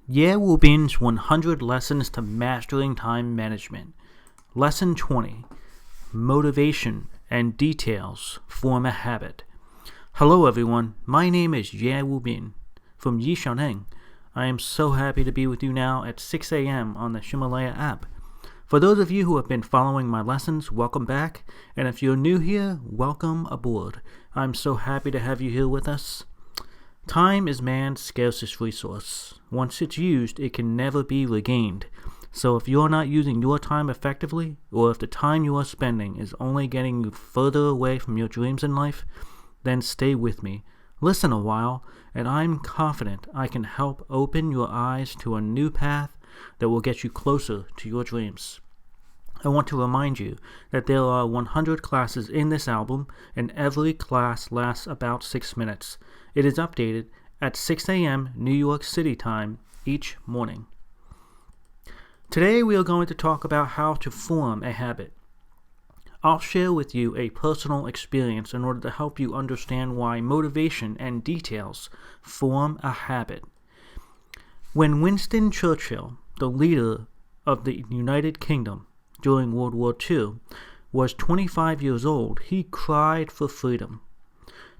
Ye Wu Bin's 100 Lessons to Mastering Time Management. Lesson 20. Motivation and Details Form a Habit. Hello everyone, my name is Ye Wu Bin from Yixiaoneng. I am so happy to be with you now at 6 a.m. on the Himalaya app. For those of you who have been following my lessons, welcome back, and if you're new here, welcome aboard. I'm so happy to have you here with us. Time is man's scarcest resource. Once it's used, it can never be regained. So if you're not using your time effectively, or if the time you are spending is only getting you further away from your dreams in life, then stay with me. Listen a while, and I'm confident I can help open your eyes to a new path that will get you closer to your dreams. I want to remind you that there are 100 classes in this album, and every class lasts about 6 minutes. It is updated at 6 a.m. New York City time each morning. Today we are going to talk about how to form a habit. I'll share with you a personal experience in order to help you understand why motivation and details form a habit. When Winston Churchill, the leader of the United Kingdom during World War II, was 25 years old, he cried for freedom.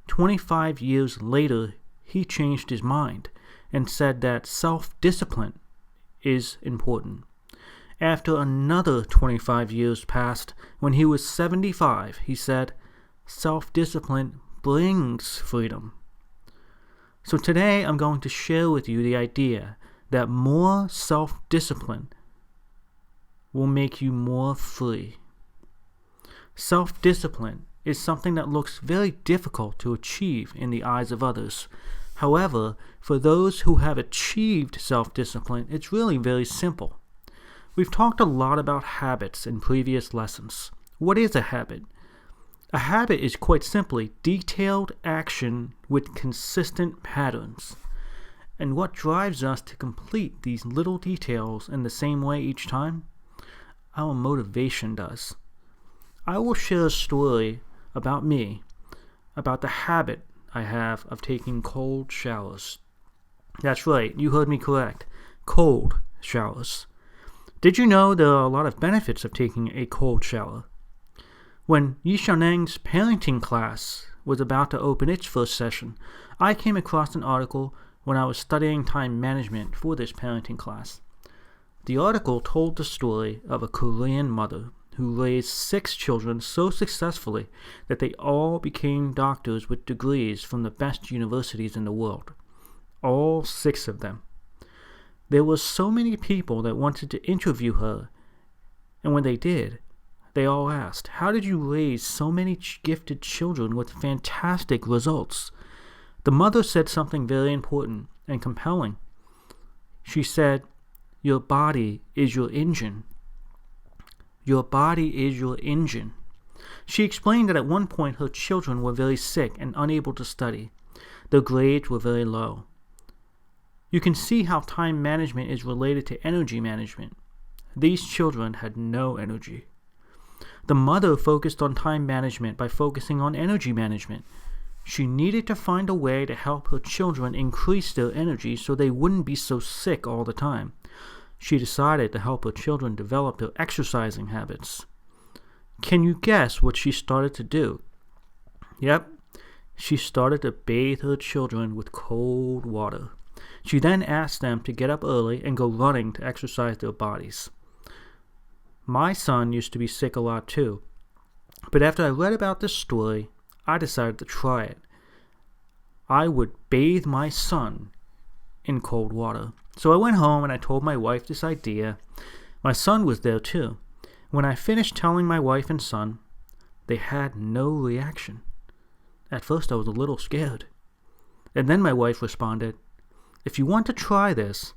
25 years later, he changed his mind and said that self-discipline is important. After another 25 years passed, when he was 75, he said, self-discipline brings freedom. So today I'm going to share with you the idea that more self-discipline will make you more free. Self-discipline is something that looks very difficult to achieve in the eyes of others. However, for those who have achieved self-discipline, it's really very simple. We've talked a lot about habits in previous lessons. What is a habit? A habit is quite simply detailed action with consistent patterns. And what drives us to complete these little details in the same way each time? Our motivation does. I will share a story about me, about the habit I have of taking cold showers. That's right, you heard me correct. Cold showers. Did you know there are a lot of benefits of taking a cold shower? When Yixiaoneng's parenting class was about to open its first session, I came across an article when I was studying time management for this parenting class. The article told the story of a Korean mother who raised 6 children so successfully that they all became doctors with degrees from the best universities in the world. All 6 of them. There were so many people that wanted to interview her, and when they did, they all asked, how did you raise so many gifted children with fantastic results? The mother said something very important and compelling. She said, your body is your engine. Your body is your engine. She explained that at one point her children were very sick and unable to study. Their grades were very low. You can see how time management is related to energy management. These children had no energy. The mother focused on time management by focusing on energy management. She needed to find a way to help her children increase their energy so they wouldn't be so sick all the time. She decided to help her children develop their exercising habits. Can you guess what she started to do? Yep, she started to bathe her children with cold water. She then asked them to get up early and go running to exercise their bodies. My son used to be sick a lot too, but after I read about this story, I decided to try it. I would bathe my son in cold water. So I went home and I told my wife this idea. My son was there too. When I finished telling my wife and son, they had no reaction. At first I was a little scared. And then my wife responded, if you want to try this,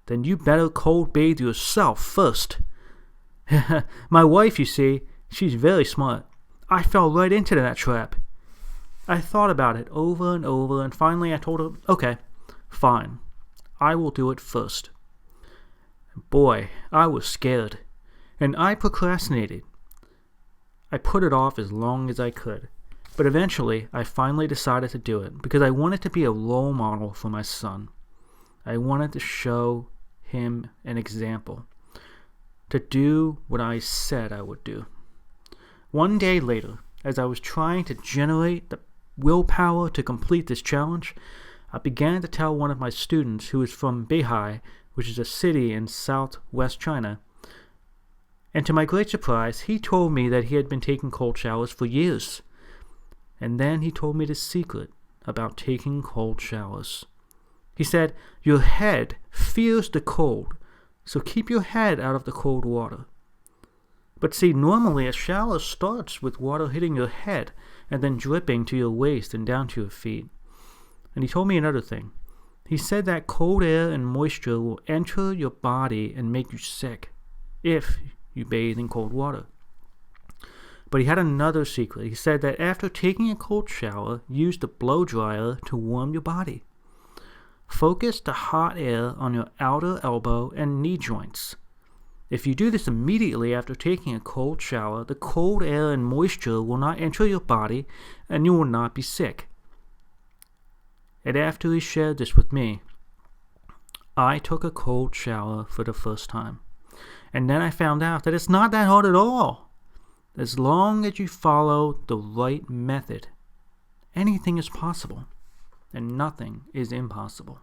then you better cold bathe yourself first. My wife, you see, she's very smart. I fell right into that trap. I thought about it over and over, and finally I told her, okay, fine. I will do it first. Boy, I was scared, and I procrastinated. I put it off as long as I could, but eventually I finally decided to do it because I wanted to be a role model for my son. I wanted to show him an example, to do what I said I would do. One day later, as I was trying to generate the willpower to complete this challenge, I began to tell one of my students who is from Beihai, which is a city in southwest China. And to my great surprise, he told me that he had been taking cold showers for years. And then he told me the secret about taking cold showers. He said, "Your head fears the cold, so keep your head out of the cold water." But see, normally a shower starts with water hitting your head and then dripping to your waist and down to your feet. And he told me another thing. He said that cold air and moisture will enter your body and make you sick if you bathe in cold water. But he had another secret. He said that after taking a cold shower, use the blow dryer to warm your body. Focus the hot air on your outer elbow and knee joints. If you do this immediately after taking a cold shower, the cold air and moisture will not enter your body and you will not be sick. And after he shared this with me, I took a cold shower for the first time. And then I found out that it's not that hard at all. As long as you follow the right method, anything is possible, and nothing is impossible.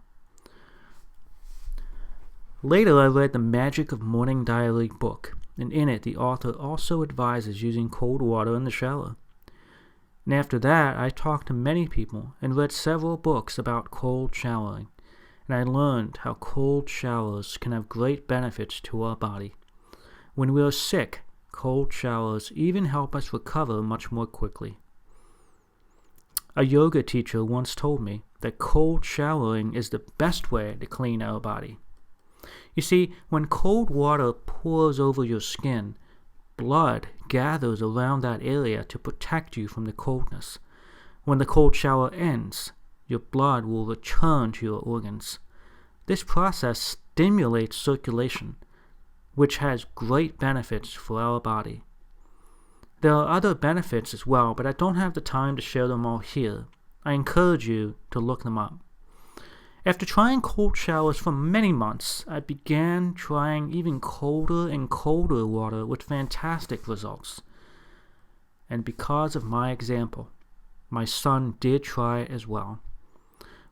Later, I read The Magic of Morning Diary book, and in it, the author also advises using cold water in the shower. And after that, I talked to many people and read several books about cold showering, and I learned how cold showers can have great benefits to our body. When we are sick, cold showers even help us recover much more quickly. A yoga teacher once told me that cold showering is the best way to clean our body. You see, when cold water pours over your skin, blood gathers around that area to protect you from the coldness. When the cold shower ends, your blood will return to your organs. This process stimulates circulation, which has great benefits for our body. There are other benefits as well, but I don't have the time to share them all here. I encourage you to look them up. After trying cold showers for many months, I began trying even colder and colder water with fantastic results. And because of my example, my son did try it as well.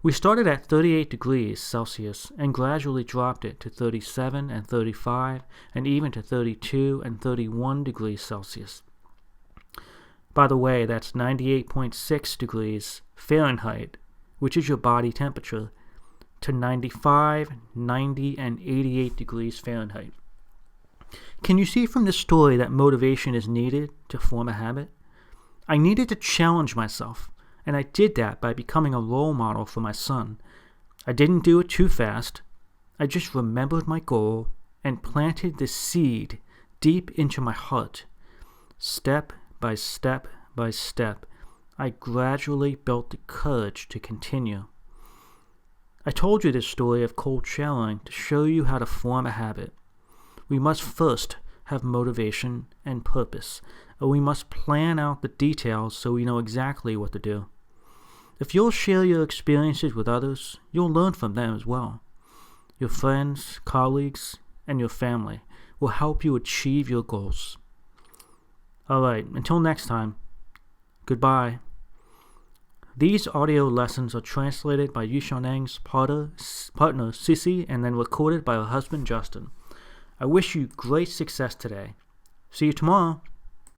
We started at 38 degrees Celsius and gradually dropped it to 37 and 35 and even to 32 and 31 degrees Celsius. By the way, that's 98.6 degrees Fahrenheit, which is your body temperature, to 95, 90, and 88 degrees Fahrenheit. Can you see from this story that motivation is needed to form a habit? I needed to challenge myself, and I did that by becoming a role model for my son. I didn't do it too fast. I just remembered my goal and planted the seed deep into my heart. Step by step by step, I gradually built the courage to continue. I told you this story of cold showering to show you how to form a habit. We must first have motivation and purpose, and we must plan out the details so we know exactly what to do. If you'll share your experiences with others, you'll learn from them as well. Your friends, colleagues, and your family will help you achieve your goals. Alright, until next time, goodbye. These audio lessons are translated by Yushanang's partner Sissy and then recorded by her husband Justin. I wish you great success today. See you tomorrow.